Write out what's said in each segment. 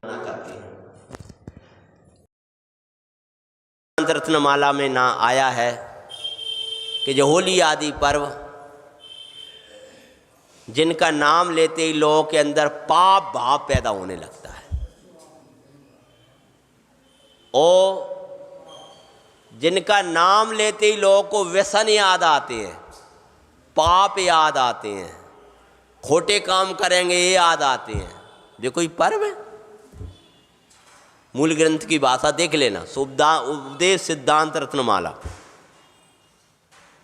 करते हैं। रत्नमाला में ना आया है कि जो होली आदि पर्व जिनका नाम लेते ही लोगों के अंदर पाप भाव पैदा होने लगता है, और जिनका नाम लेते ही लोगों को व्यसन याद आते हैं, पाप याद आते हैं, खोटे काम करेंगे ये याद आते हैं। जो कोई पर्व है, मूल ग्रंथ की भाषा देख लेना, उपदेश सिद्धांत रत्नमाला,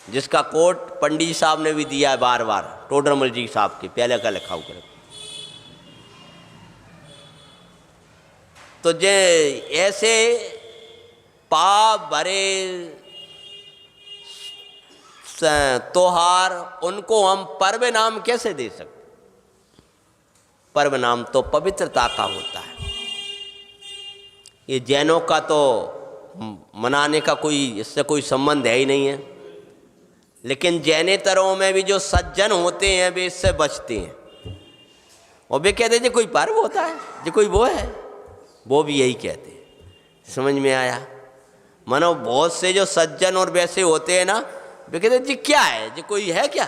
जिसका कोट पंडित जी साहब ने भी दिया है बार बार, टोडरमल जी साहब के पहले का लिखा हुआ। तो जे ऐसे पाप भरे त्योहार, उनको हम पर्व नाम कैसे दे सकते? पर्व नाम तो पवित्रता का होता है। ये जैनों का तो मनाने का कोई इससे कोई संबंध है ही नहीं है, लेकिन जैनेतरों में भी जो सज्जन होते हैं वे इससे बचते हैं, और वे कहते हैं जो कोई पर्व होता है, जो कोई वो है, वो भी यही कहते हैं। समझ में आया? मानो बहुत से जो सज्जन और वैसे होते हैं ना, वे कहते हैं जी क्या है, जो कोई है क्या?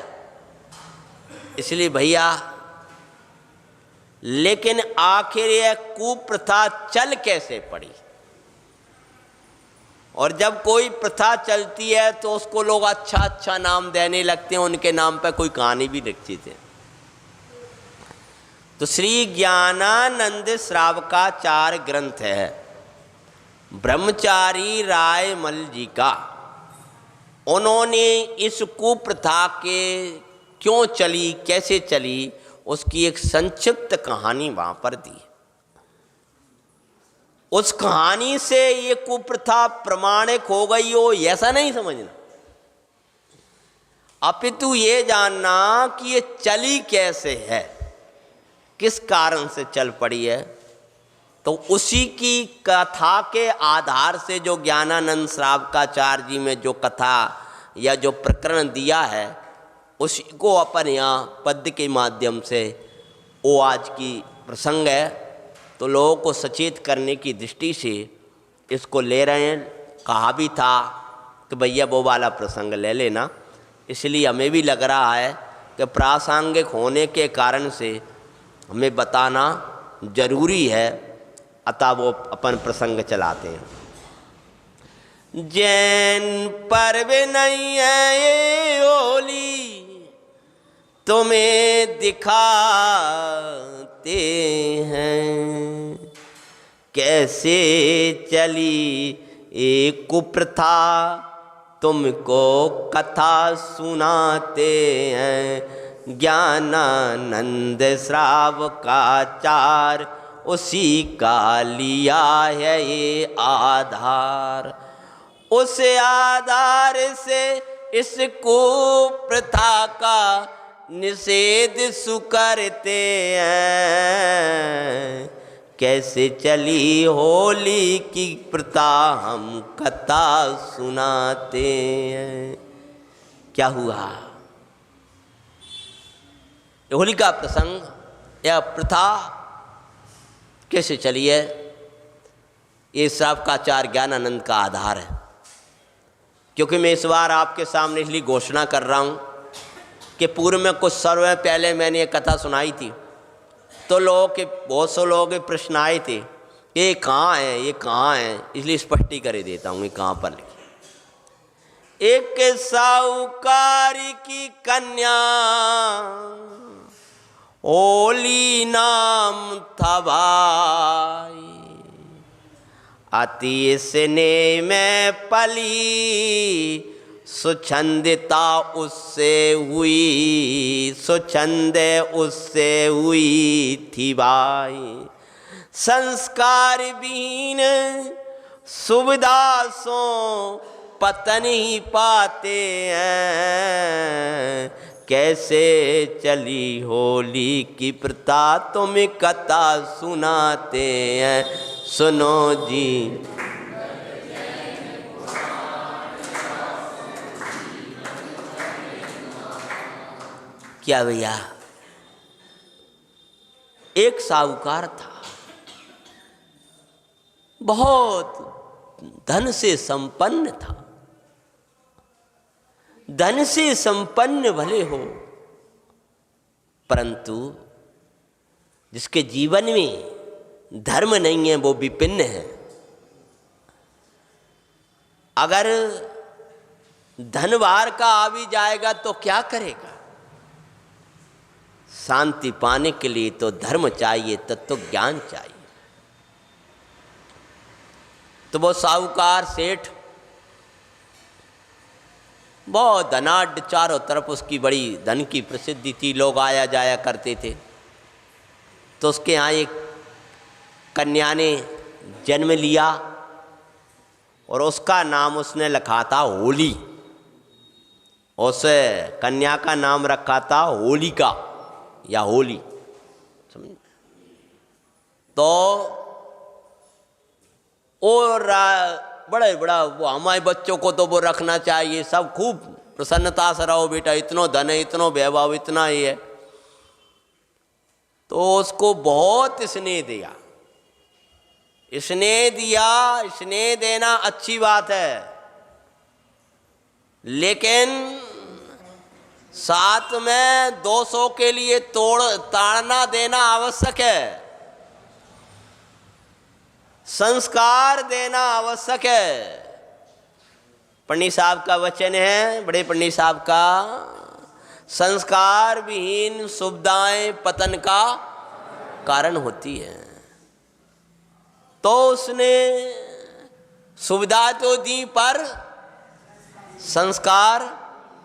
इसलिए भैया, लेकिन आखिर यह कुप्रथा चल कैसे पड़ी? और जब कोई प्रथा चलती है तो उसको लोग अच्छा अच्छा नाम देने लगते हैं, उनके नाम पर कोई कहानी भी लिखती थे। तो श्री ज्ञानानंद श्रावकाचार्य ग्रंथ है ब्रह्मचारी रायमल जी का। उन्होंने इस कुप्रथा के क्यों चली, कैसे चली, उसकी एक संक्षिप्त कहानी वहां पर दी। उस कहानी से ये कुप्रथा प्रमाणिक हो गई हो ऐसा नहीं समझना, अपितु ये जानना कि ये चली कैसे है, किस कारण से चल पड़ी है। तो उसी की कथा के आधार से जो ज्ञानानंद श्रावकाचार्य जी में जो कथा या जो प्रकरण दिया है, उसी को अपन यहाँ पद्य के माध्यम से, वो आज की प्रसंग है, तो लोगों को सचेत करने की दृष्टि से इसको ले रहे हैं। कहा भी था कि भैया वो वाला प्रसंग ले लेना, इसलिए हमें भी लग रहा है कि प्रासंगिक होने के कारण से हमें बताना जरूरी है, अतः वो अपन प्रसंग चलाते हैं। जैन पर्व नहीं है ये होली, तुम्हें दिखाते हैं, कैसे चली एक कुप्रथा, तुमको कथा सुनाते हैं। ज्ञानानंद श्रावकाचार्य उसी का लिया है ये आधार, उस आधार से इस कुप्रथा का निषेध सुकरते हैं। कैसे चली होली की प्रथा, हम कथा सुनाते हैं। क्या हुआ? होली का प्रसंग या प्रथा कैसे चली है, ये श्रावकाचार्य ज्ञानानंद का आधार है। क्योंकि मैं इस बार आपके सामने इसलिए घोषणा कर रहा हूँ कि पूर्व में कुछ समय पहले मैंने ये कथा सुनाई थी, तो लोगों के बहुत से लोगों के प्रश्न आए थे, ये कहाँ है, ये कहाँ है, इसलिए स्पष्टीकरण कर देता हूँ ये कहाँ पर लिखी। एक साहूकारी की कन्या, होली नाम था भाई, अति स्नेह में पली, सुछंदता उससे हुई, सुछंद उससे हुई थी भाई। संस्कार बीन सुविदासों पतन ही पाते हैं। कैसे चली होली की प्रथा, तुम कथा सुनाते हैं। सुनो जी, क्या भैया, एक साहूकार था, बहुत धन से संपन्न था। धन से संपन्न भले हो, परंतु जिसके जीवन में धर्म नहीं है वो विपिन्न है। अगर धनवार का आ भी जाएगा तो क्या करेगा? शांति पाने के लिए तो धर्म चाहिए, तत्व ज्ञान चाहिए। तो वो साहूकार सेठ बहुत धनाढ़, चारों तरफ उसकी बड़ी धन की प्रसिद्धि थी, लोग आया जाया करते थे। तो उसके यहाँ एक कन्या ने जन्म लिया और उसका नाम उसने रखा था होली। उस कन्या का नाम रखा था होलिका या होली, समझ। तो और बड़ा वो हमारे बच्चों को तो वो रखना चाहिए, सब खूब प्रसन्नता से रहो बेटा, इतनो धन है, इतनो वैभव, इतना ही है। तो उसको बहुत स्नेह दिया। स्नेह दिया, स्नेह देना अच्छी बात है, लेकिन साथ में 200 के लिए ताड़ना देना आवश्यक है, संस्कार देना आवश्यक है। पंडित साहब का वचन है, बड़े पंडित साहब का, संस्कार विहीन सुविधाएं पतन का कारण होती है। तो उसने सुविधा तो दी पर संस्कार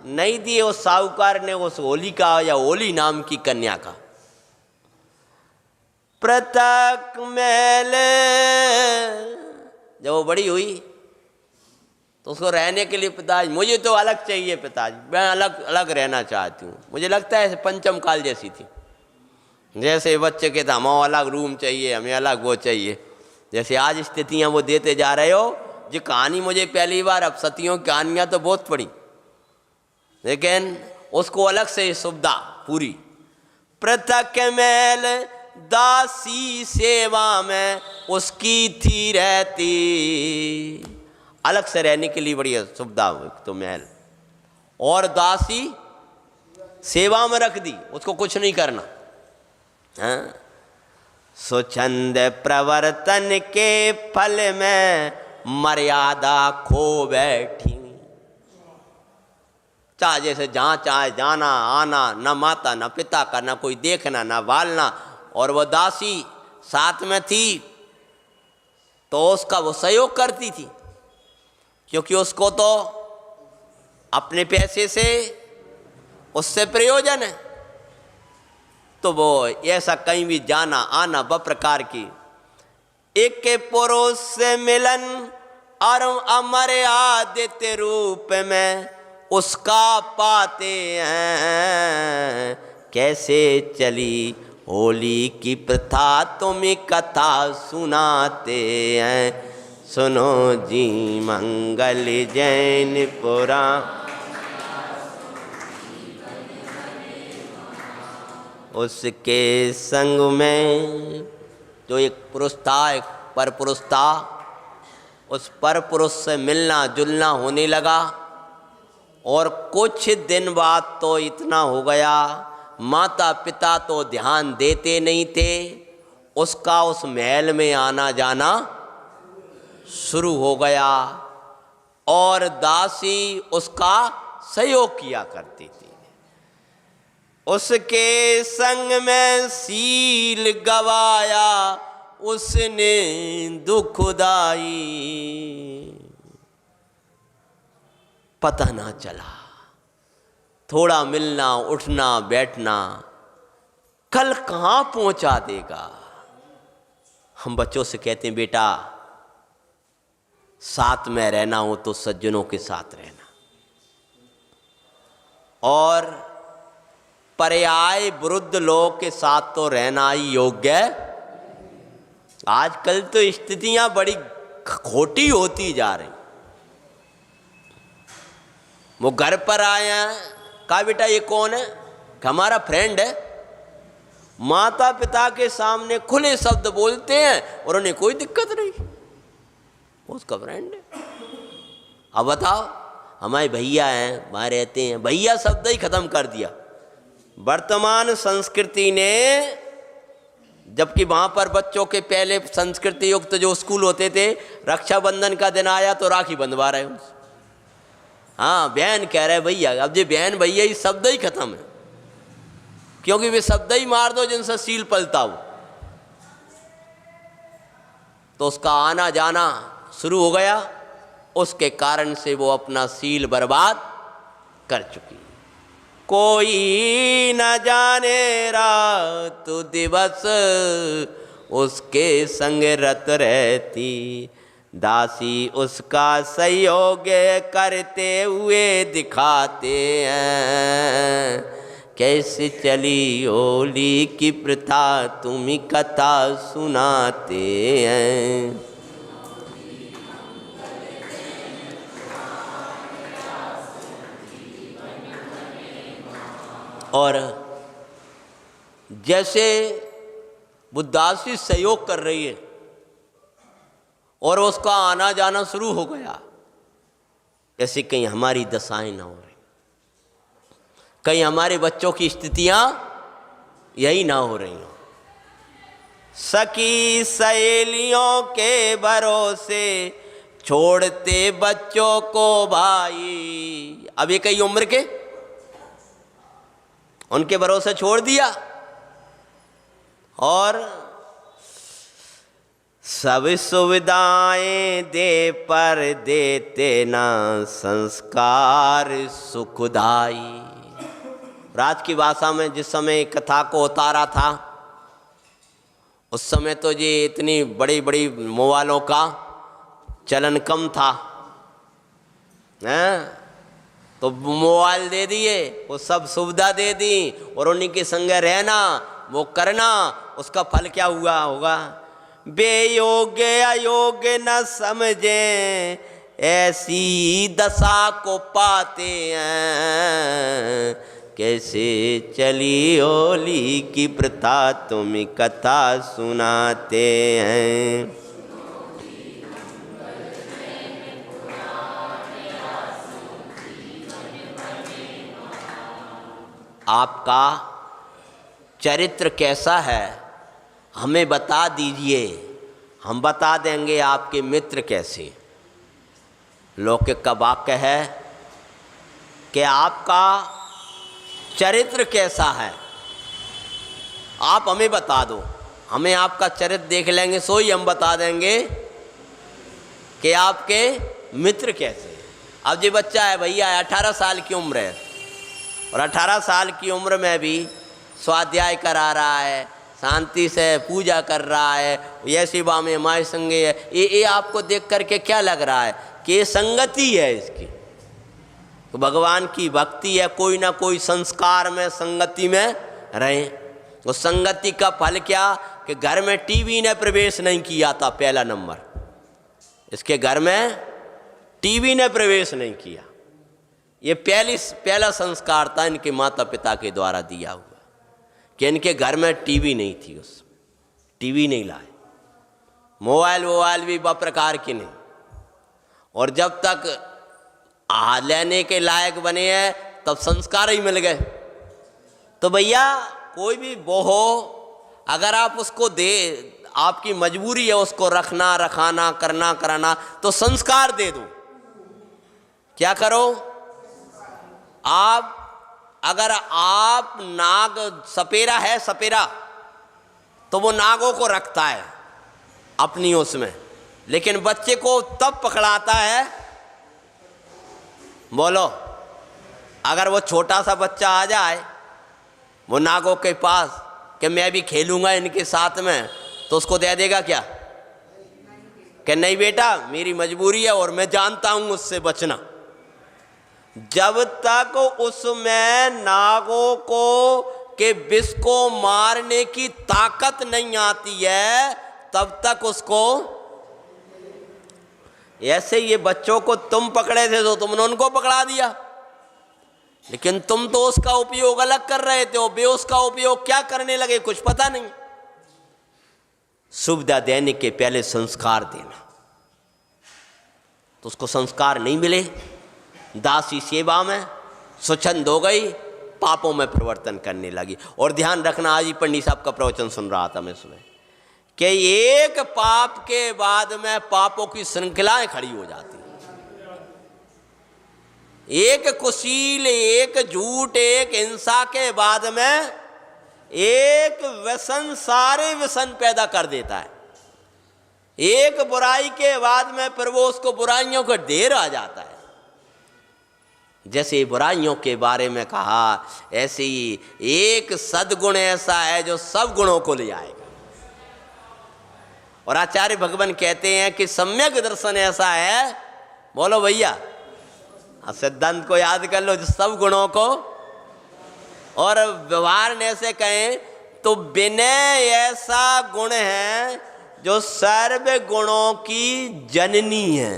नहीं दिए। उस साहूकार ने उस होलिका या होली नाम की कन्या का पृथक महल, जब वो बड़ी हुई तो उसको रहने के लिए पिताजी, मुझे तो अलग चाहिए पिताजी, मैं अलग अलग रहना चाहती हूँ। मुझे लगता है पंचम काल जैसी थी, जैसे बच्चे के था हमें अलग रूम चाहिए, हमें अलग वो चाहिए। जैसे आज स्थितियाँ वो देते जा रहे हो। जो कहानी मुझे पहली बार, अब सतियों की कहानियाँ तो बहुत पड़ी, लेकिन उसको अलग से सुविधा पूरी। पृथक महल दासी सेवा में उसकी थी रहती, अलग से रहने के लिए बढ़िया सुविधा तो महल, और दासी सेवा में रख दी, उसको कुछ नहीं करना। हाँ? स्वच्छंद प्रवर्तन के फल में मर्यादा खो बैठी। चाहे जैसे जहाँ चाहे जाना आना, न माता न पिता का, न कोई देखना न बालना। और वह दासी साथ में थी तो उसका वो सहयोग करती थी, क्योंकि उसको तो अपने पैसे से उससे प्रयोजन है। तो वो ऐसा कहीं भी जाना आना ब प्रकार की। एक के पुरुष से मिलन और अमर्यादित रूप में उसका पाते हैं, कैसे चली होली की प्रथा तुम्हें कथा सुनाते हैं। सुनो जी मंगल जैन पुराण, उसके संग में जो एक पुरुष था, एक पर पुरुष था, उस पर पुरुष से मिलना जुलना होने लगा। और कुछ दिन बाद तो इतना हो गया, माता पिता तो ध्यान देते नहीं थे, उसका उस महल में आना जाना शुरू हो गया और दासी उसका सहयोग किया करती थी। उसके संग में सील गवाया उसने दुखदाई, पता ना चला। थोड़ा मिलना उठना बैठना कल कहाँ पहुंचा देगा। हम बच्चों से कहते हैं बेटा साथ में रहना हो तो सज्जनों के साथ रहना, और पर्याय वृद्ध लोग के साथ तो रहना ही योग्य है। आजकल तो स्थितियां बड़ी खोटी होती जा रही। वो घर पर आए हैं, कहा बेटा ये कौन है? हमारा फ्रेंड है। माता पिता के सामने खुले शब्द बोलते हैं और उन्हें कोई दिक्कत नहीं। उसका फ्रेंड है। अब बताओ, हमारे भैया हैं, वहाँ रहते हैं, भैया शब्द ही खत्म कर दिया। वर्तमान संस्कृति ने, जबकि वहाँ पर बच्चों के पहले संस्कृति युक्त जो स्कूल होते थे, रक्षाबंधन का दिन आया तो राखी बंधवा रहे उनसे। हाँ, बहन कह रहे भैया, अब ये बहन भैया ही शब्द ही खत्म है, क्योंकि वे शब्द ही मार दो जिनसे सील पलता हो, तो उसका आना जाना शुरू हो गया। उसके कारण से वो अपना सील बर्बाद कर चुकी। कोई न जाने रात दिवस उसके संग रत रहती, दासी उसका सहयोग करते हुए दिखाते हैं। कैसे चली होली की प्रथा तुम्ही कथा सुनाते हैं। और जैसे वो दासी सहयोग कर रही है और उसका आना जाना शुरू हो गया, ऐसे कहीं हमारी दशाएं ना हो रही, कहीं हमारे बच्चों की स्थितियां यही ना हो रही हो। सखी सहेलियों के भरोसे छोड़ते बच्चों को भाई, अब ये कई उम्र के उनके भरोसे छोड़ दिया, और सब सुविधाएं दे पर देते ना संस्कार सुखदाई। राज की भाषा में जिस समय कथा को उतारा था, उस समय तो ये इतनी बड़ी बड़ी मोबाइलों का चलन कम था, हैं? तो मोबाइल दे दिए, वो सब सुविधा दे दी, और उन्हीं के संग रहना, वो करना, उसका फल क्या हुआ होगा? बेयोग्य अयोग्य न समझे ऐसी दशा को पाते हैं। कैसे चली होली की प्रथा तुम कथा सुनाते हैं। आपका चरित्र कैसा है हमें बता दीजिए, हम बता देंगे आपके मित्र कैसे। लौकिक का वाक्य है कि आपका चरित्र कैसा है, आप हमें बता दो, हमें आपका चरित्र देख लेंगे, सो ही हम बता देंगे कि आपके मित्र कैसे हैं। अब ये बच्चा है भैया, 18 साल की उम्र है, और 18 साल की उम्र में भी स्वाध्याय करा रहा है, शांति से पूजा कर रहा है, ये सेवा में हमारे संगे है। ये आपको देख करके क्या लग रहा है कि ये संगति है इसकी, तो भगवान की भक्ति है, कोई ना कोई संस्कार में संगति में रहे। उस संगति का फल क्या कि घर में टीवी ने प्रवेश नहीं किया था। पहला नंबर, इसके घर में टीवी ने प्रवेश नहीं किया। ये पहला संस्कार था इनके माता पिता के द्वारा दिया हुआ, कि इनके घर में टीवी नहीं थी, उस टीवी नहीं लाए, मोबाइल भी प्रकार की नहीं। और जब तक लेने के लायक बने हैं तब संस्कार ही मिल गए। तो भैया कोई भी वो हो, अगर आप उसको दे, आपकी मजबूरी है उसको रखना रखाना करना कराना, तो संस्कार दे दो। क्या करो आप? अगर आप नाग सपेरा है, सपेरा तो वो नागों को रखता है अपनी उसमें, लेकिन बच्चे को तब पकड़ाता है, बोलो अगर वो छोटा सा बच्चा आ जाए वो नागों के पास कि मैं भी खेलूंगा इनके साथ में, तो उसको दे देगा क्या? कि नहीं बेटा मेरी मजबूरी है और मैं जानता हूं उससे बचना। जब तक उसमें नागों को के विष को मारने की ताकत नहीं आती है तब तक उसको, ऐसे ये बच्चों को तुम पकड़े थे तो तुमने उनको पकड़ा दिया, लेकिन तुम तो उसका उपयोग अलग कर रहे थे, वे उसका उपयोग क्या करने लगे कुछ पता नहीं। सुविधा देने के पहले संस्कार देना, तो उसको संस्कार नहीं मिले, दासी सेवा में स्वच्छंद हो गई, पापों में परिवर्तन करने लगी। और ध्यान रखना, आज ही पंडित साहब का प्रवचन सुन रहा था मैं सुबह, कि एक पाप के बाद में पापों की श्रृंखलाएं खड़ी हो जाती, एक कुशील, एक झूठ, एक हिंसा के बाद में एक व्यसन सारे व्यसन पैदा कर देता है। एक बुराई के बाद में फिर वो उसको बुराइयों का ढेर आ जाता है। जैसे बुराइयों के बारे में कहा, ऐसे ही एक सद्गुण ऐसा है जो सब गुणों को ले आएगा। और आचार्य भगवान कहते हैं कि सम्यक दर्शन ऐसा है, बोलो भैया, सिद्धांत को याद कर लो, जो सब गुणों को, और व्यवहार में से कहें तो विनय ऐसा गुण है जो सर्व गुणों की जननी है,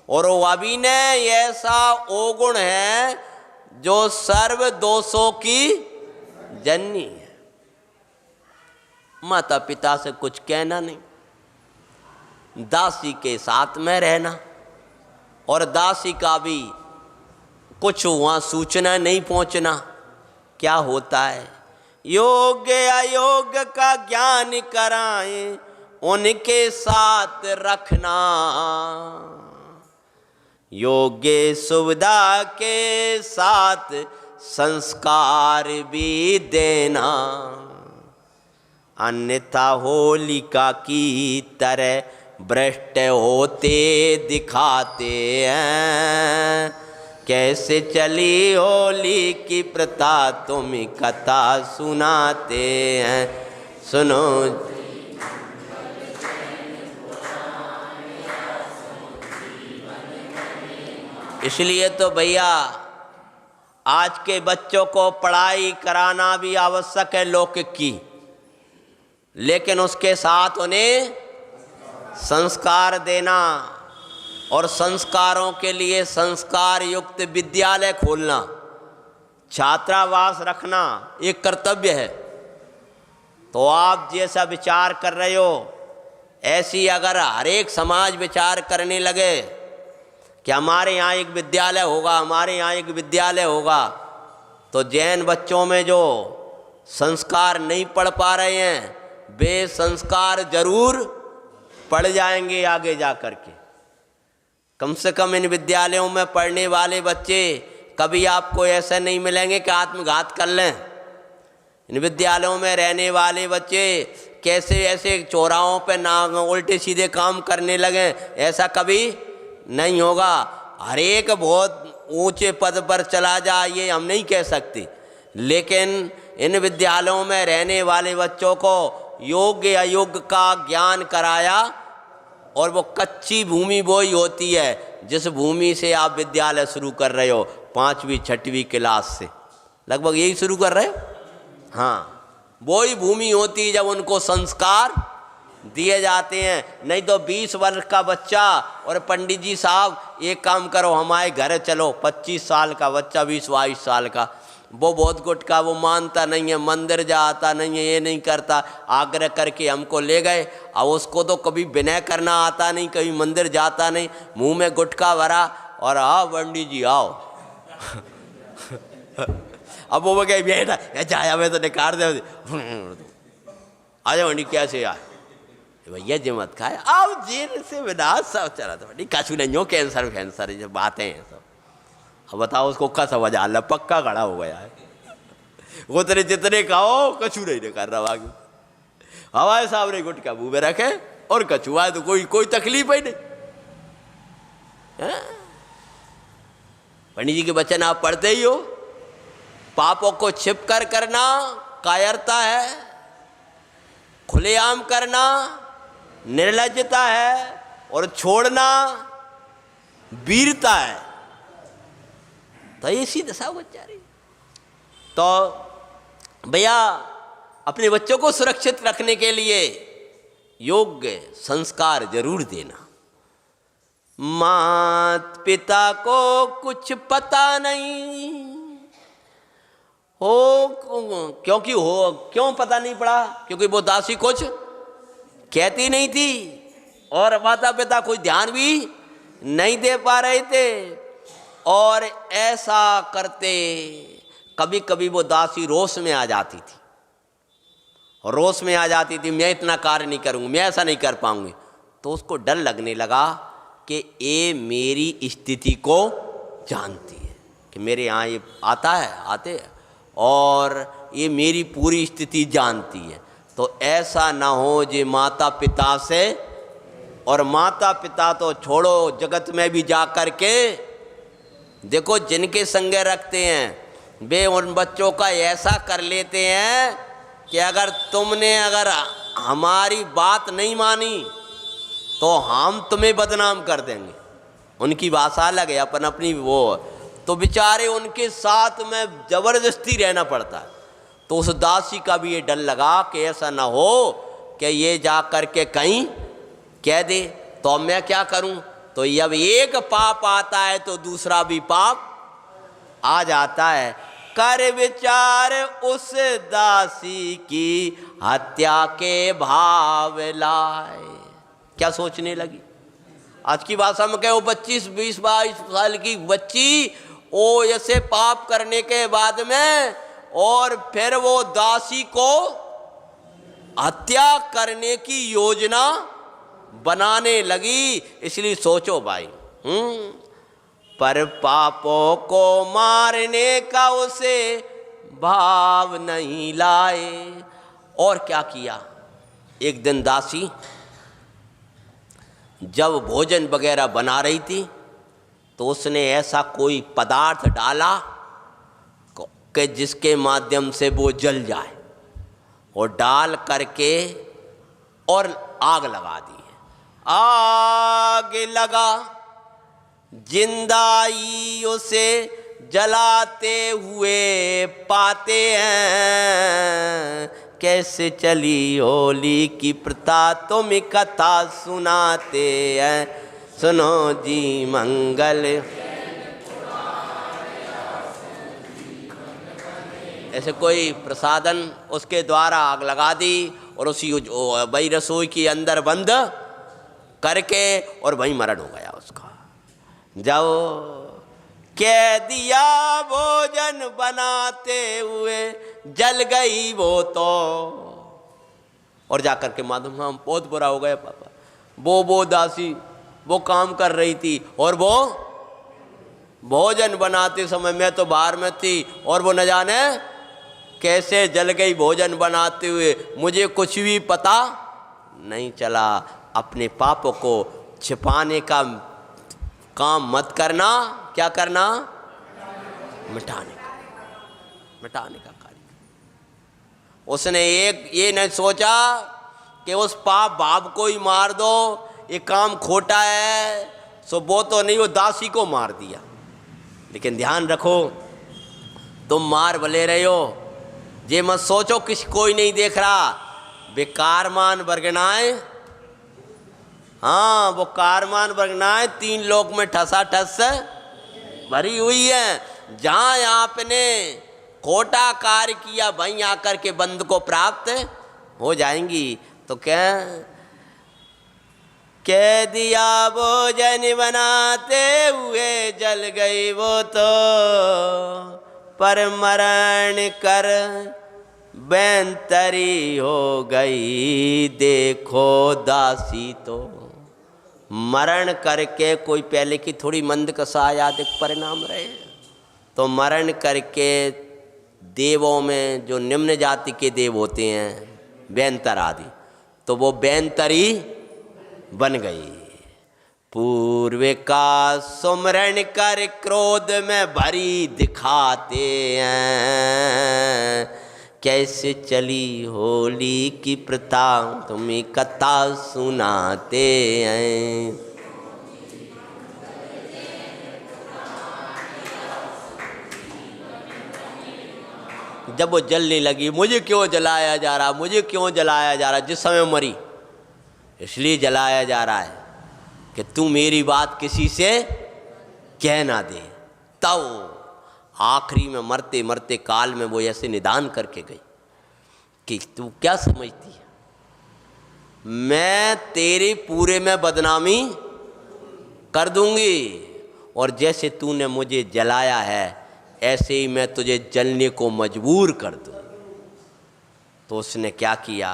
और अभिनय ऐसा वो गुण है जो सर्व दोषों की जननी है। माता पिता से कुछ कहना नहीं, दासी के साथ में रहना, और दासी का भी कुछ वहाँ सूचना नहीं पहुँचना। क्या होता है, योग्य अयोग्य का ज्ञान कराएं, उनके साथ रखना, योग्य सुविधा के साथ संस्कार भी देना, अन्यथा होलिका की तरह भ्रष्ट होते दिखाते हैं। कैसे चली होली की प्रथा तुम कथा सुनाते हैं, सुनो। इसलिए तो भैया आज के बच्चों को पढ़ाई कराना भी आवश्यक है लौकिक की, लेकिन उसके साथ उन्हें संस्कार देना, और संस्कारों के लिए संस्कार युक्त विद्यालय खोलना, छात्रावास रखना एक कर्तव्य है। तो आप जैसा विचार कर रहे हो, ऐसी अगर हर एक समाज विचार करने लगे कि हमारे यहाँ एक विद्यालय होगा, हमारे यहाँ एक विद्यालय होगा, तो जैन बच्चों में जो संस्कार नहीं पढ़ पा रहे हैं, वे संस्कार जरूर पढ़ जाएंगे आगे जा कर के। कम से कम इन विद्यालयों में पढ़ने वाले बच्चे कभी आपको ऐसे नहीं मिलेंगे कि आत्मघात कर लें। इन विद्यालयों में रहने वाले बच्चे कैसे ऐसे चौराहों पे ना उल्टे सीधे काम करने लगे, ऐसा कभी नहीं होगा। हर एक बहुत ऊंचे पद पर चला जाए ये हम नहीं कह सकते, लेकिन इन विद्यालयों में रहने वाले बच्चों को योग्य अयोग्य का ज्ञान कराया, और वो कच्ची भूमि वही होती है जिस भूमि से आप विद्यालय शुरू कर रहे हो, 5वीं 6वीं क्लास से लगभग यही शुरू कर रहे हो। हाँ, वही भूमि होती है जब उनको संस्कार दिए जाते हैं। नहीं तो 20 वर्ष का बच्चा और पंडित जी साहब एक काम करो हमारे घर चलो, 25 साल का बच्चा 20-22 साल का, वो बहुत गुटका, वो मानता नहीं है, मंदिर जाता नहीं है, ये नहीं करता, आग्रह करके हमको ले गए। अब उसको तो कभी विनय करना आता नहीं, कभी मंदिर जाता नहीं, मुंह में गुटका भरा और आओ पंडित जी आओ। अब वो कहे बेटा जाया मैं तो निकाल दे, आ जाओ पंडित कैसे यार भैया जी मत खाए, अब जेल से विनाश सब चला था पंडित, कछु नहीं हो, कैंसर फैंसर ये बातें हैं सब। अब बताओ उसको का समझ आ रहा, पक्का खड़ा हो गया है, वो तेरे जितने खाओ कछु नहीं कर रहा बाकी। हमारे सामने गुटका मुंह में रखे और कछु आए तो कोई तकलीफ ही नहीं। पंडित जी के वचन आप पढ़ते ही हो, पापों को छिप कर करना कायरता है, खुलेआम करना निर्लज्जता है, और छोड़ना वीरता है। तो ऐसी दशा बच जा रही। तो भैया अपने बच्चों को सुरक्षित रखने के लिए योग्य संस्कार जरूर देना। माता पिता को कुछ पता नहीं हो, क्यों पता नहीं पड़ा, क्योंकि वो दासी कुछ कहती नहीं थी और माता पिता कोई ध्यान भी नहीं दे पा रहे थे। और ऐसा करते कभी कभी वो दासी रोष में आ जाती थी, और रोष में आ जाती थी, मैं इतना कार्य नहीं करूँगी, मैं ऐसा नहीं कर पाऊँगी। तो उसको डर लगने लगा कि ये मेरी स्थिति को जानती है, कि मेरे यहाँ ये आता है, आते हैं, और ये मेरी पूरी स्थिति जानती है। तो ऐसा ना हो जे माता पिता से, और माता पिता तो छोड़ो, जगत में भी जा कर के देखो जिनके संगे रखते हैं वे उन बच्चों का ऐसा कर लेते हैं कि अगर तुमने अगर हमारी बात नहीं मानी तो हम तुम्हें बदनाम कर देंगे। उनकी भाषा अलग है, अपन अपनी वो, तो बेचारे उनके साथ में ज़बरदस्ती रहना पड़ता है। तो उस दासी का भी ये डर लगा कि ऐसा ना हो कि ये जा कर के कहीं कह दे, तो अब मैं क्या करूं। तो जब एक पाप आता है तो दूसरा भी पाप आ जाता है। कर विचार उस दासी की हत्या के भाव लाए। क्या सोचने लगी, आज की भाषा में कहो 25, 20, 22 साल की बच्ची, ओ ऐसे पाप करने के बाद में और फिर वो दासी को हत्या करने की योजना बनाने लगी। इसलिए सोचो भाई, पर पापों को मारने का उसे भाव नहीं लाए। और क्या किया, एक दिन दासी जब भोजन वगैरह बना रही थी तो उसने ऐसा कोई पदार्थ डाला कि जिसके माध्यम से वो जल जाए, और डाल करके और आग लगा दी है। आग लगा, जिंदाई उसे जलाते हुए पाते हैं। कैसे चली होली की प्रथा तुम कथा सुनाते हैं, सुनो जी मंगल। ऐसे कोई प्रसादन उसके द्वारा आग लगा दी, और उसी वही रसोई के अंदर बंद करके और वहीं मरण हो गया उसका। जब कह दिया भोजन बनाते हुए जल गई वो तो, और जाकर के मालूम हम बहुत बुरा हो गया पापा, वो दासी वो काम कर रही थी और वो भोजन बनाते समय मैं तो बाहर में थी, और वो न जाने कैसे जल गई भोजन बनाते हुए, मुझे कुछ भी पता नहीं चला। अपने पापों को छिपाने का काम मत करना, क्या करना, मिटाने का कार्य। उसने एक ये नहीं सोचा कि उस पाप भाव को ही मार दो, ये काम खोटा है, सो वो तो नहीं, वो दासी को मार दिया। लेकिन ध्यान रखो, तुम मार भले रहे हो, ये मत सोचो किसी कोई नहीं देख रहा। बेकारमान वर्गनाएं, हाँ वो कारमान वर्गनाएं 3 लोक में ठसा ठस भरी हुई है। जहाँ आपने खोटा कार्य किया वहीं आकर के बंद को प्राप्त हो जाएंगी। तो क्या कह दिया भोजन बनाते हुए जल गई वो तो, पर मरण कर बैंतरी हो गई देखो दासी तो। मरण करके कोई पहले की थोड़ी मंद कसायादिक परिणाम रहे, तो मरण करके देवों में जो निम्न जाति के देव होते हैं बैंतर आदि, तो वो बैंतरी बन गई। पूर्व का सुमरण कर क्रोध में भरी दिखाते हैं, कैसे चली होली की प्रथा तुम्हें कथा सुनाते हैं। जब वो जलने लगी, मुझे क्यों जलाया जा रहा, मुझे क्यों जलाया जा रहा, जिस समय मरी इसलिए जलाया जा रहा है कि तू मेरी बात किसी से कह ना दे। तब आखिरी में मरते मरते काल में वो ऐसे निदान करके गई कि तू क्या समझती है, मैं तेरे पूरे में बदनामी कर दूंगी, और जैसे तूने मुझे जलाया है ऐसे ही मैं तुझे जलने को मजबूर कर दूँ। तो उसने क्या किया,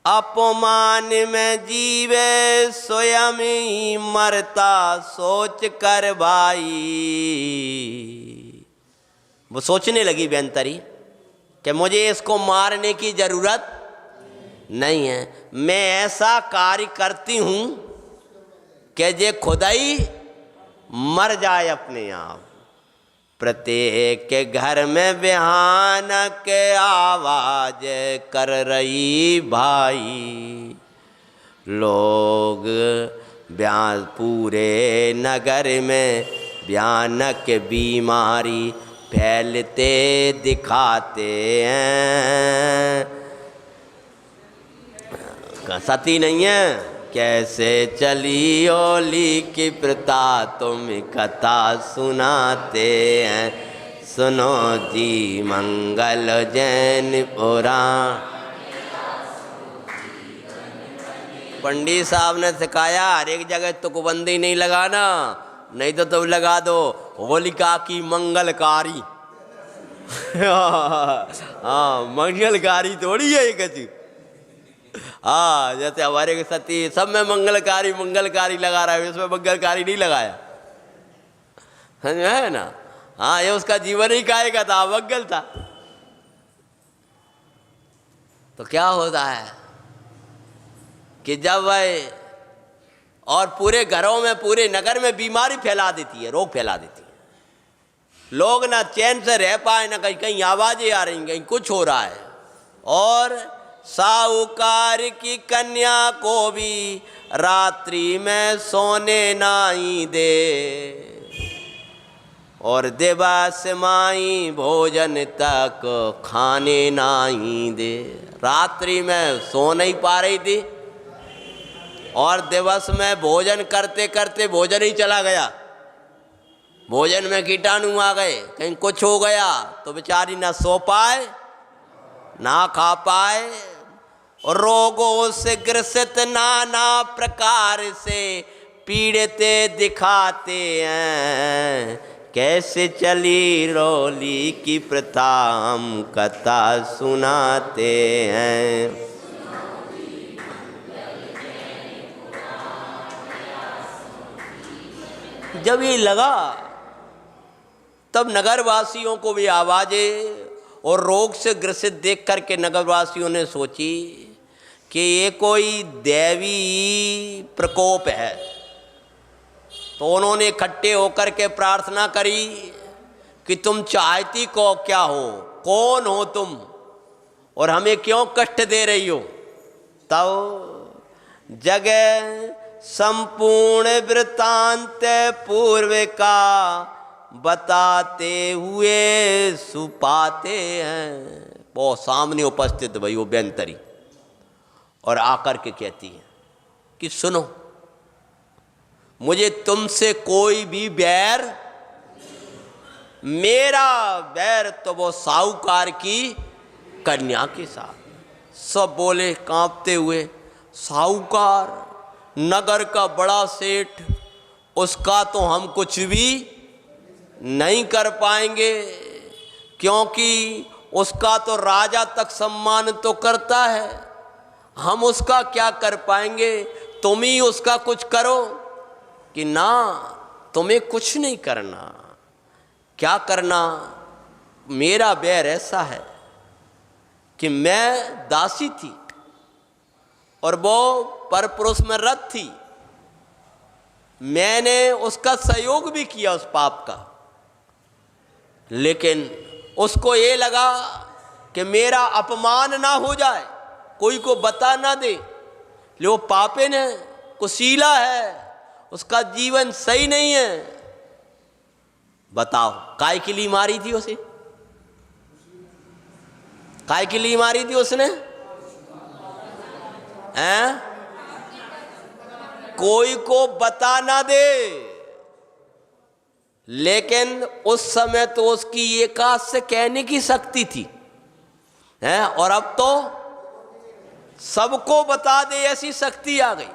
अपमान में जीवे स्वयं ही मरता सोच कर भाई। वो सोचने लगी बेंतरी कि मुझे इसको मारने की जरूरत नहीं है, मैं ऐसा कार्य करती हूं कि जे खुदा ही मर जाए अपने आप। प्रत्येक के घर में भयानक आवाज कर रही भाई, लोग पूरे नगर में भयानक बीमारी फैलते दिखाते हैं। सती नहीं है, कैसे चली होली की प्रथा तुम कथा सुनाते हैं, सुनो जी मंगल जैन पुराण। पंडित साहब ने सिखाया हर एक जगह तुकबंदी नहीं लगाना, नहीं तो तुम लगा दो होलिका की मंगलकारी। हाँ, मंगलकारी थोड़ी है एक चीज। हाँ, जैसे हमारे सती सब में मंगलकारी मंगलकारी लगा रहा है, इसमें मंगलकारी नहीं लगाया, है ना। हाँ, ये उसका जीवन ही काय का था, मंगल था। तो क्या होता है कि जब वह और पूरे घरों में पूरे नगर में बीमारी फैला देती है, रोग फैला देती है, लोग ना चैन से रह पाए, ना कहीं कहीं आवाजें आ रही, कहीं कुछ हो रहा है। और साहूकार की कन्या को भी रात्रि में सोने नहीं दे, और दिवस माई भोजन तक खाने नहीं दे। रात्रि में सो नहीं पा रही थी, और दिवस में भोजन करते करते भोजन ही चला गया, भोजन में कीटाणु आ गए, कहीं कुछ हो गया तो बेचारी ना सो पाए ना खा पाए, और रोगों से ग्रसित नाना प्रकार से पीड़ित दिखाते हैं। कैसे चली होली की प्रथा हम कथा सुनाते हैं। जब ये लगा तब नगरवासियों को भी आवाजें और रोग से ग्रसित देख करके नगरवासियों ने सोची कि ये कोई दैवी प्रकोप है। तो उन्होंने इकट्ठे होकर के प्रार्थना करी कि तुम चाहती को क्या हो, कौन हो तुम, और हमें क्यों कष्ट दे रही हो। तब जगह संपूर्ण वृत्तांत पूर्व का बताते हुए सुपाते हैं। वो सामने उपस्थित भाई वो बेंतरी, और आकर के कहती है कि सुनो, मुझे तुमसे कोई भी बैर, मेरा बैर तो वो साहूकार की कन्या के साथ। सब बोले कांपते हुए, साहूकार नगर का बड़ा सेठ, उसका तो हम कुछ भी नहीं कर पाएंगे, क्योंकि उसका तो राजा तक सम्मान तो करता है, हम उसका क्या कर पाएंगे, तुम ही उसका कुछ करो। कि ना, तुम्हें कुछ नहीं करना। क्या करना, मेरा बैर ऐसा है कि मैं दासी थी और वो परपुरुष में रत थी, मैंने उसका सहयोग भी किया उस पाप का, लेकिन उसको ये लगा कि मेरा अपमान ना हो जाए, कोई को बता ना दे, ले वो पापिन है, कुशीला है, उसका जीवन सही नहीं है। बताओ काय के लिए मारी थी उसे, काय के लिए मारी थी उसने, हैं? कोई को बता ना दे, लेकिन उस समय तो उसकी एकाध से कहने की शक्ति थी, हैं? और अब तो सबको बता दे ऐसी शक्ति आ गई।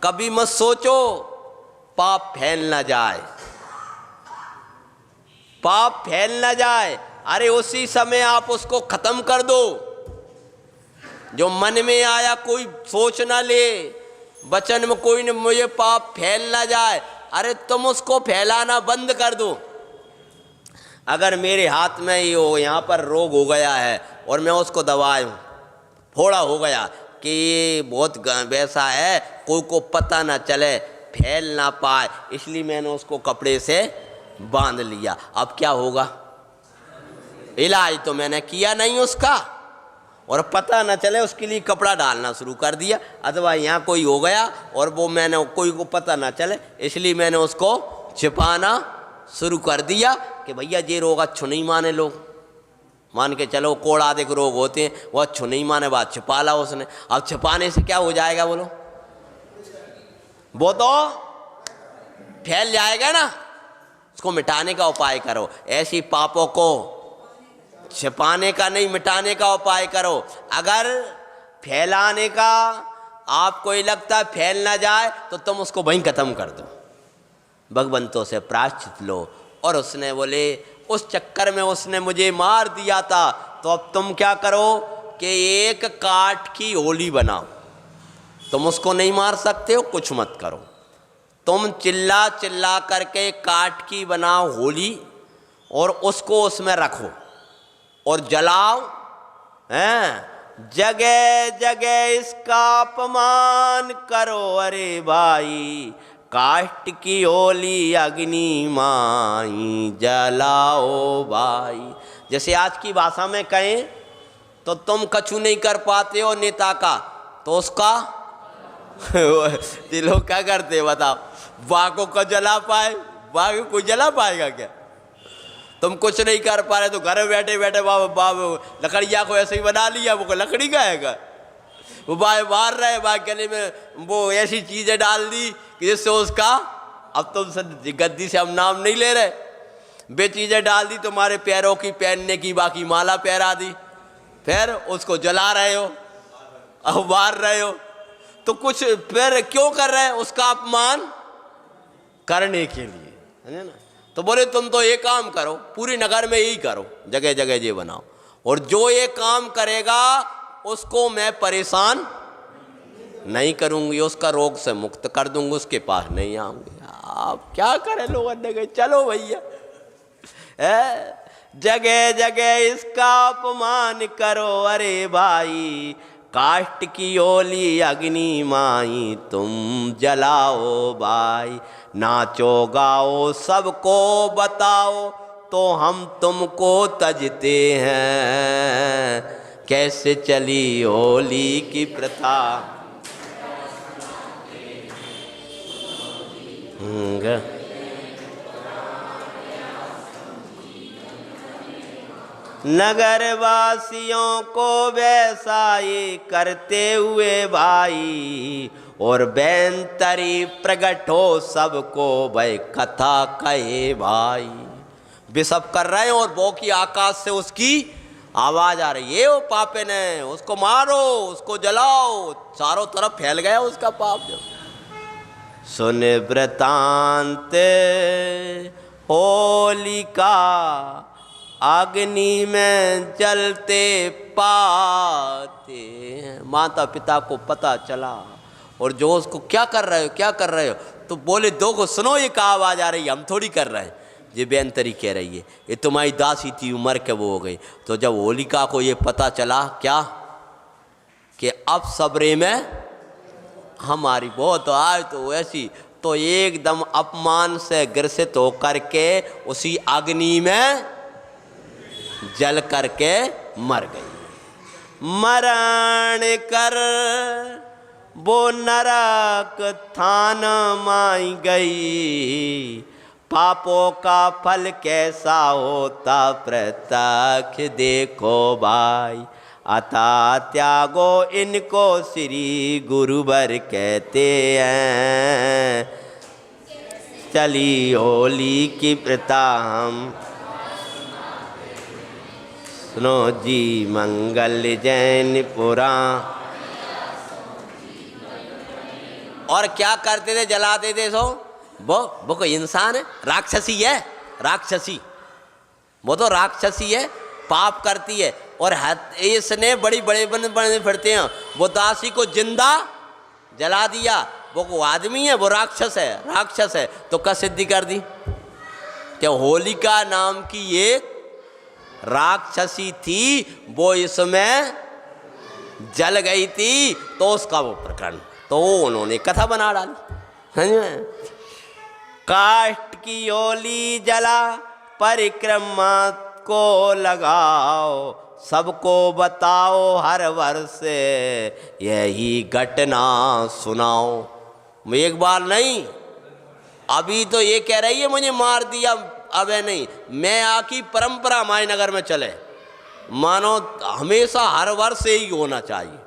कभी मत सोचो पाप फैल न जाए, पाप फैल न जाए। अरे उसी समय आप उसको खत्म कर दो। जो मन में आया कोई सोच ना ले, वचन में कोई न, मुझे पाप फैल ना जाए, अरे तुम उसको फैलाना बंद कर दो। अगर मेरे हाथ में ये हो, यहाँ पर रोग हो गया है और मैं उसको दबाऊं, फोड़ा हो गया कि ये बहुत वैसा है, कोई को पता ना चले, फैल ना पाए, इसलिए मैंने उसको कपड़े से बांध लिया। अब क्या होगा? इलाज तो मैंने किया नहीं उसका, और पता ना चले उसके लिए कपड़ा डालना शुरू कर दिया। अथवा यहाँ कोई हो गया और वो मैंने कोई को पता ना चले, इसलिए मैंने उसको छिपाना शुरू कर दिया कि भैया ये रोग अच्छो नहीं माने लोग, मान के चलो कोड़ आदि के रोग होते हैं, वो अच्छो नहीं माने, बात छिपा ला उसने। अब छिपाने से क्या हो जाएगा बोलो? वो तो फैल जाएगा ना। उसको मिटाने का उपाय करो। ऐसी पापों को छिपाने का नहीं, मिटाने का उपाय करो। अगर फैलाने का आपको ये लगता फैल ना जाए तो तुम उसको वहीं खत्म कर दो, भगवंतों से प्रायश्चित लो। और उसने बोले उस चक्कर में उसने मुझे मार दिया था, तो अब तुम क्या करो कि एक काठ की होली बनाओ। तुम उसको नहीं मार सकते हो, कुछ मत करो, तुम चिल्ला चिल्ला करके काठ की बनाओ होली और उसको उसमें रखो और जलाओ। हैं, जगह जगह इसका अपमान करो, अरे भाई काष्ठ की होली अग्नि माई जलाओ भाई। जैसे आज की भाषा में कहें तो तुम कछु नहीं कर पाते हो नेता का, तो उसका ये लोग क्या करते बताओ, बाघों को जला पाए, बाघ कोई जला पाएगा क्या? तुम कुछ नहीं कर पा रहे तो घर में बैठे बैठे बाबू लकड़िया को ऐसे ही बना लिया, वो लकड़ी का है, वो बाय मार रहे, बाय गले में वो ऐसी चीजें डाल दी कि जिससे उसका, अब तुम गद्दी से हम नाम नहीं ले रहे, वे चीजें डाल दी तुम्हारे पैरों की पहनने की, बाकी माला पहरा दी, फिर उसको जला रहे हो, अब मार रहे हो। तो कुछ फिर क्यों कर रहे हैं? उसका अपमान करने के लिए, है ना। तो बोले तुम तो ये काम करो, पूरी नगर में यही करो, जगह जगह ये बनाओ, और जो ये काम करेगा उसको मैं परेशान नहीं करूंगी, उसका रोग से मुक्त कर दूंगी, उसके पास नहीं आऊंगी। आप क्या करें लोग, चलो भैया, जगह जगह इसका अपमान करो, अरे भाई काष्ठ की होली अग्नि माई तुम जलाओ भाई। नाचो गाओ सबको बताओ, तो हम तुमको तजते हैं, कैसे चली होली की प्रथा। नगर वासियों को वैसा ही करते हुए भाई, और बैनतरी प्रगट हो सबको भय कथा कहे भाई। वे सब कर रहे हैं और वो की आकाश से उसकी आवाज आ रही है, वो पापे ने उसको मारो, उसको जलाओ, चारों तरफ फैल गया उसका पाप। सुन वृतांत होलिका अग्नि में जलते पाते। माता पिता को पता चला, और जो उसको क्या कर रहे हो, क्या कर रहे हो, तो बोले दो को सुनो, ये क्या आवाज आ रही है, हम थोड़ी कर रहे हैं, ये बेअंतरी कह रही है, ये तुम्हारी दासी थी, उम्र के वो हो गई। तो जब होलिका को ये पता चला क्या कि अब सबरे में हमारी बहुत आए, तो ऐसी तो एकदम अपमान से ग्रसित होकर के उसी अग्नि में जल करके मर गई। मरण कर वो नरक थान माई गई, पापों का फल कैसा होता प्रत्यक्ष देखो भाई। अता त्यागो इनको श्री गुरुवर कहते हैं, चली होली की प्रथा हम सुनो जी मंगल जैन पुराण। और क्या करते थे, जलाते थे सो वो कोई इंसान है? राक्षसी है, राक्षसी। वो तो राक्षसी है, पाप करती है। और इसने बड़ी बड़े बने फिरते हैं, वो दासी को जिंदा जला दिया। वो आदमी है, वो राक्षस है, राक्षस है। तो क्या सिद्धि कर दी? क्या होलिका नाम की एक राक्षसी थी, वो इसमें जल गई थी, तो उसका वो प्रकरण, तो उन्होंने कथा बना डाली। काष्ठ की होली जला, परिक्रमा को लगाओ, सबको बताओ हर वर्ष यही घटना सुनाओ। एक बार नहीं, अभी तो ये कह रही है मुझे मार दिया, अब है नहीं, मैं आकी परंपरा हमारे नगर में चले, मानो हमेशा हर वर्ष यही होना चाहिए।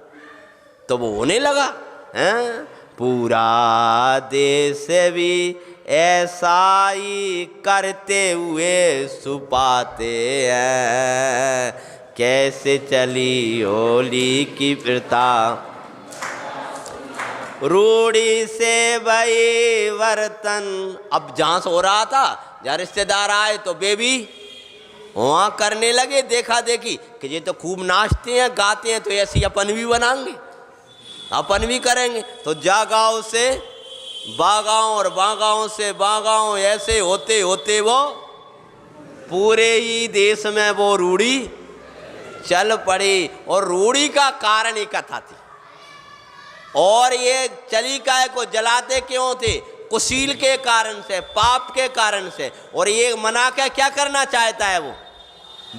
तो वो होने लगा हैं। पूरा देश भी ऐसा ही करते हुए सुपाते हैं, कैसे चली होली की प्रथा, रूढ़ी से भई वर्तन। अब जहाँ हो रहा था, जहाँ रिश्तेदार आए तो बेबी वहाँ करने लगे देखा देखी कि ये तो खूब नाचते हैं गाते हैं, तो ऐसी अपन भी बनाएंगे, अपन भी करेंगे। तो जा गाँव से बागाँव और बागाँव से बागाँव, ऐसे होते होते वो पूरे ही देश में वो रूढ़ी चल पड़ी। और रूढ़ी का कारण एक कथा थी। और ये चली काय को जलाते क्यों थे? कुशील के कारण से, पाप के कारण से। और ये मना के क्या करना चाहता है? वो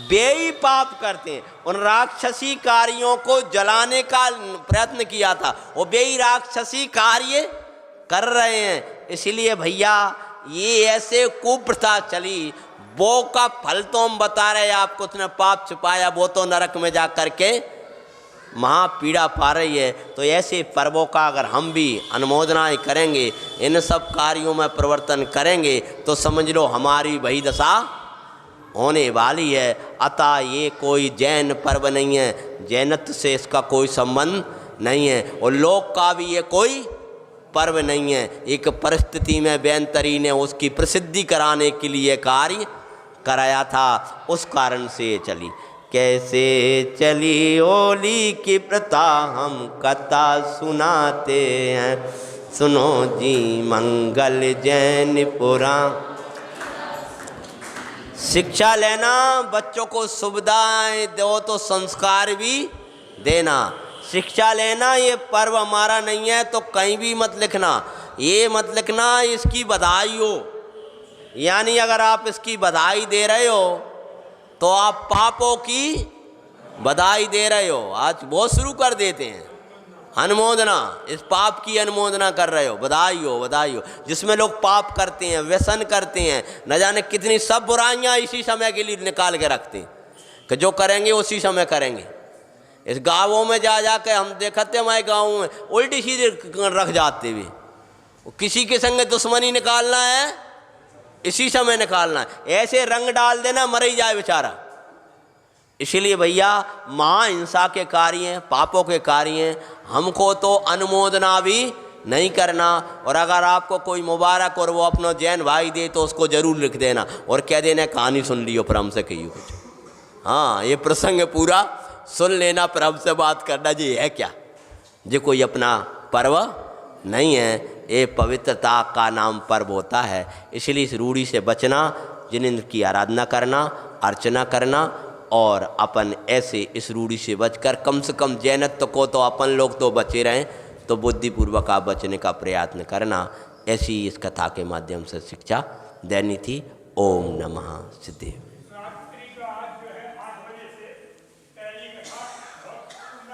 बेई पाप करते हैं। उन राक्षसी कार्यों को जलाने का प्रयत्न किया था, वो बेई राक्षसी कार्य कर रहे हैं। इसलिए भैया ये ऐसे कुप्रथा चली, वो का फल तो हम बता रहे हैं आपको। उसने पाप छुपाया, वो तो नरक में जा करके महा पीड़ा पा रही है। तो ऐसे पर्वों का अगर हम भी अनुमोदनाएं करेंगे, इन सब कार्यों में परिवर्तन करेंगे, तो समझ लो हमारी वही दशा होने वाली है। अतः ये कोई जैन पर्व नहीं है, जैनत्व से इसका कोई संबंध नहीं है, और लोक का भी ये कोई पर्व नहीं है। एक परिस्थिति में बेंतरी ने उसकी प्रसिद्धि कराने के लिए कार्य कराया था, उस कारण से ये चली। कैसे चली होली की प्रथा, हम कथा सुनाते हैं, सुनो जी मंगल जैन पुराण। शिक्षा लेना, बच्चों को सुविधाएं दो तो संस्कार भी देना। शिक्षा लेना, ये पर्व हमारा नहीं है तो कहीं भी मत लिखना, ये मत लिखना इसकी बधाई हो। यानी अगर आप इसकी बधाई दे रहे हो तो आप पापों की बधाई दे रहे हो। आज बहुत शुरू कर देते हैं अनुमोदना, इस पाप की अनुमोदना कर रहे हो, बधाई हो बधाई हो। जिसमें लोग पाप करते हैं, व्यसन करते हैं, न जाने कितनी सब बुराइयां इसी समय के लिए निकाल के रखते हैं कि जो करेंगे उसी समय करेंगे। इस गाँवों में जा जाके हम देखते हैं, हमारे गाँव में उल्टी सीधे रख जाते हुए, किसी के संग दुश्मनी निकालना है इसी समय निकालना है, ऐसे रंग डाल देना मर ही जाए बेचारा। इसलिए भैया महाहिंसा के कार्य हैं, पापों के कार्य हैं, हमको तो अनुमोदना भी नहीं करना। और अगर आपको कोई मुबारक और वो अपना जैन भाई दे तो उसको जरूर लिख देना और कह देना कहानी सुन लियो पर हमसे कहियो कुछ। हाँ, ये प्रसंग पूरा सुन लेना पर हमसे बात करना जी है क्या, ये कोई अपना पर्व नहीं है, ये पवित्रता का नाम पर्व होता है। इसलिए इस रूढ़ी से बचना, जिनेंद्र की आराधना करना, अर्चना करना, और अपन ऐसे इस रूढ़ी से बचकर कम से कम जैनत्व को तो अपन लोग तो बचे रहें, तो बुद्धिपूर्वक आप बचने का प्रयत्न करना। ऐसी इस कथा के माध्यम से शिक्षा देनी थी। ओम नमः सिद्धेश्वर।